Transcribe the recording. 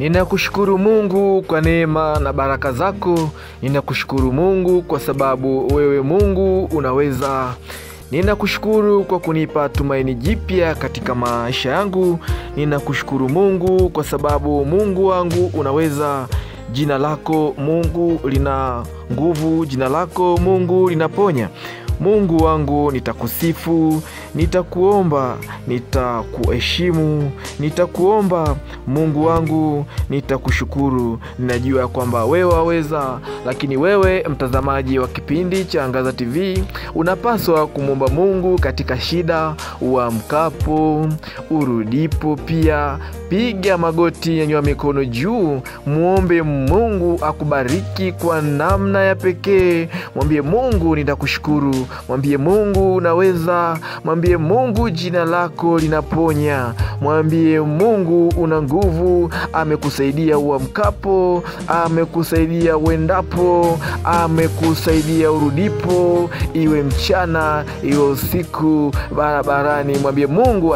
Ninakushukuru Mungu kwa neema na baraka zako. Ninakushukuru Mungu kwa sababu wewe Mungu unaweza. Ninakushukuru kwa kunipa tumaini jipya katika maisha yangu. Ninakushukuru Mungu kwa sababu Mungu wangu unaweza. Jina lako Mungu lina nguvu, jina lako Mungu linaponya. Mungu wangu nitakusifu, nitakuomba, nitakuheshimu, nitakuomba Mungu wangu, nitakushukuru. Ninajua kwamba wewe waweza, lakini wewe mtazamaji wa kipindi cha Angaza TV unapaswa kumwomba Mungu katika shida. Uamkapo, urudipo pia, piga magoti, nyanyua mikono juu, muombe Mungu akubariki kwa namna ya pekee. Mwambie Mungu nitakushukuru, mwambie Mungu unaweza, mwambie Mungu jina lako linaponya, mwambie Mungu una nguvu. Amekusaidia uamkapo, amekusaidia uendapo, amekusaidia urudipo, iwe mchana iwe usiku, barabarani. Mwambie Mungu